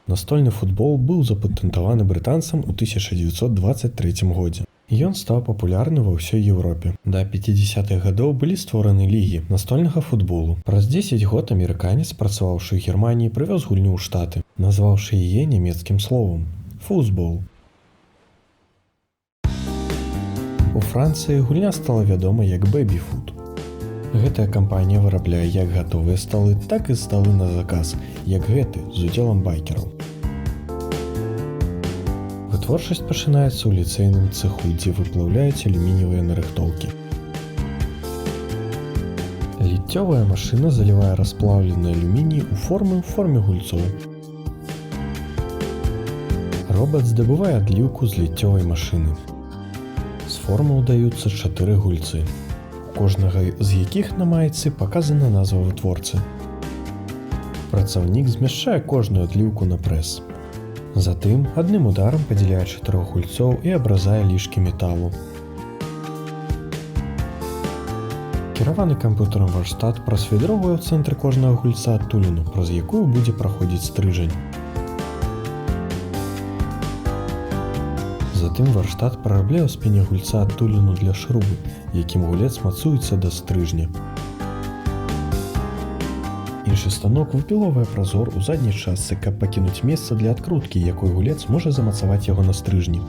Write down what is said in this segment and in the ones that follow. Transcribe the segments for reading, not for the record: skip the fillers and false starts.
Настольны футбол быў запатэнтаваны брытанцам у 1923 годзе. Ён стаў папулярны ва ўсёй Еўропе. Да 50-х гадоў былі створаны лігі настольнага футболу. Праз 10 год амерыканец, працаваўшы ў Германіі, прывёз гульню ў Штаты, назваўшы яе нямецкім словам фузбол. У Францыі гульня стала вядома як бэбі-фут. Гэтая кампанія вырабляе як гатовыя сталы, так і сталы на заказ, як гэты з удзелам байкераў. Вытворчасць пачынаецца ў ліцэйным цэху, дзе выплаўляюць алюмініевыя нарыхтоўкі. Ліццёвая машына залівае расплаўлены алюміній у форме гульцоў. Робат здабывае адліўку з ліццёвай машыны. З формы ўдаюцца 4 гульцы, у кожнага з якіх на майцы паказана назва вытворцы. Працаўнік змяшчае кожную адліўку на прэс. Затым адным ударам падзяляе 4 гульцоў і абразае лішкі металу. Кіраваны камп'ютарам варштат прасвідроўвае ў цэнтры кожнага гульца адтуліну, праз якую будзе праходзіць стрыжань. Затым варштат прарабляе ў спіне гульца адтуліну для шрубы, якім гулец мацуецца да стрыжня. Іншы станок выпіловае празор у задняй частцы, каб пакінуць месца для адкруткі, якой гулец можа замацаваць яго на стрыжні.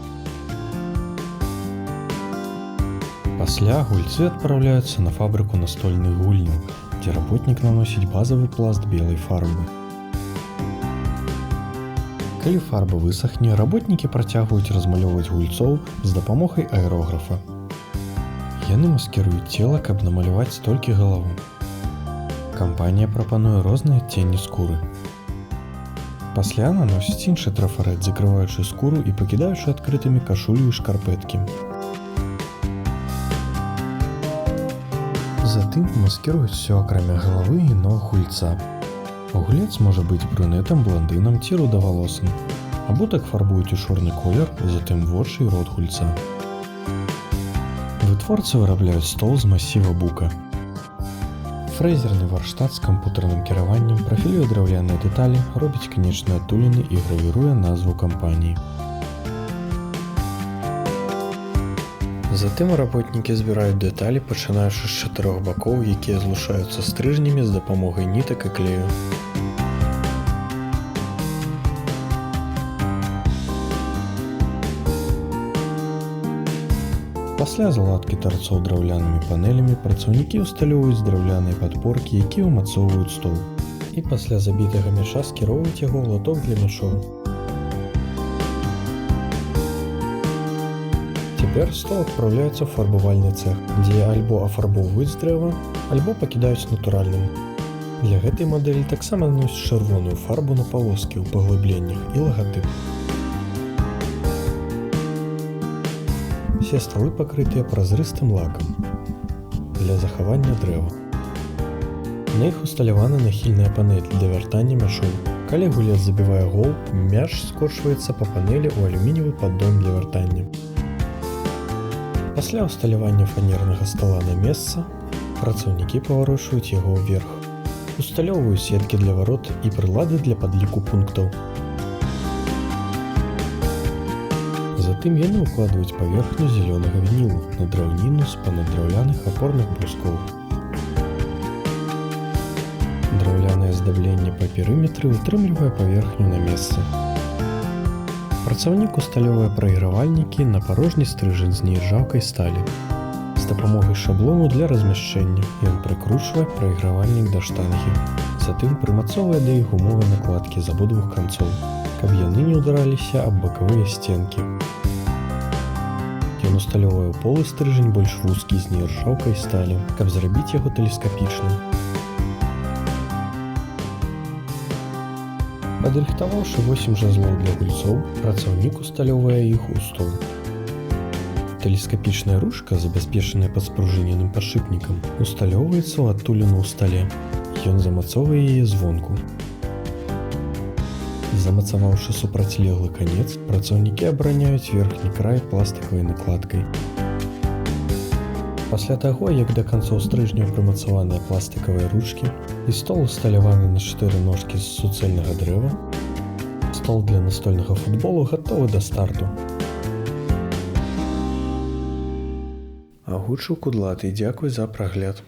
Пасля гульцы адпраўляюцца на фабрыку настольных гульняў, дзе работнік наносіць базавы пласт белай фарбы. Калі фарба высахне, работнікі працягваюць размалёўваць гульцоў з дапамогай аэрографа. Яны маскіруюць цела, каб намаляваць толькі галаву. Кампанія прапануе розныя адценні скуры. Пасля наносіць іншы трафарэт, закрываючы скуру і пакідаючы адкрытымі кашулю і шкарпэткі. Затым маскіруюць усё акрамя галавы і ног гульца. Гулец можа быць брюнетам, бландынам ці рудавалосым. Абутак фарбуюць у чорны колер, затым вочы і рот гульца. Вытворцы вырабляюць стол з масіва бука. Фрэзерны варштат з камп'ютарным кіраваннем прафілюе драўляныя дэталі, робіць канечныя адтуліны і гравіруе назву кампаніі. Затым работнікі збіраюць дэталі, пачынаючы з 4 бакоў, якія злучаюцца стрыжнямі з дапамогай нітак і клею. Пасля заладкі тарцоў драўлянымі панелямі працаўнікі ўсталёўваюць драўляныя падпоркі, якія ўмацоўваюць стол. І пасля забітага мяча скіроўваюць яго ў латок для мячоў. Цяпер стол адпраўляецца ў фарбавальны цэх, дзе альбо афарбоўваюць дрэва, альбо пакідаюць натуральным. Для гэтай мадэлі таксама наносяць чырвоную фарбу на палоскі ў паглыбленнях і лагатып. Усе сталы пакрытыя празрыстым лакам для захавання дрэва. На іх усталявана нахільная панель для вяртання мячоў. Калі гулец забівае гол, мяч скочваецца па панелі ў алюмініевы паддон для вяртання. Пасля ўсталявання фанернага стала на месца, працаўнікі паварочваюць яго ўверх. Усталёўваюць сеткі для варот і прылады для падліку пунктаў. Затым яны ўкладваюць паверхню зялёнага вінілу на драўніну з панадраўляных апорных брускоў. Драўлянае аздабленне па перыметры ўтрымлівае паверхню на месцы. Працаўнік усталёўвае прайгравальнікі на парожні стрыжань з нержаўкай сталі. З дапамогай шаблону для размяшчэння ён прыкручвае прайгравальнік да штангі. Затым прымацоўвае да іх гумовыя накладкі з абодвух канцоў, каб яны не ўдараліся аб бакавыя сценкі. Ён усталёўвае ў полы стрыжань больш вузкі з нержаўкай сталі, каб зрабіць яго тэлескапічным. Падрыхтаваўшы 8 жазлоў для гульцоў, працаўнік усталёўвае іх у стол. Тэлескапічная ручка, забяспечаная падспружыненым падшипнікам, усталёўваецца ў адтуліну ў стале. Ён замацоўвае яе звонку. Замацаваўшы супрацьлеглы канец, працаўнікі абараняюць верхні край пластыкавай накладкай. Пасля таго, як да канцоў стрыжняў прымацаваныя пластыкавыя ручкі і стол усталяваны на 4 ножкі з суцэльнага дрэва, стол для настольнага футболу гатовы да старту. Агучыў Кудлаты, дзякуй за прагляд.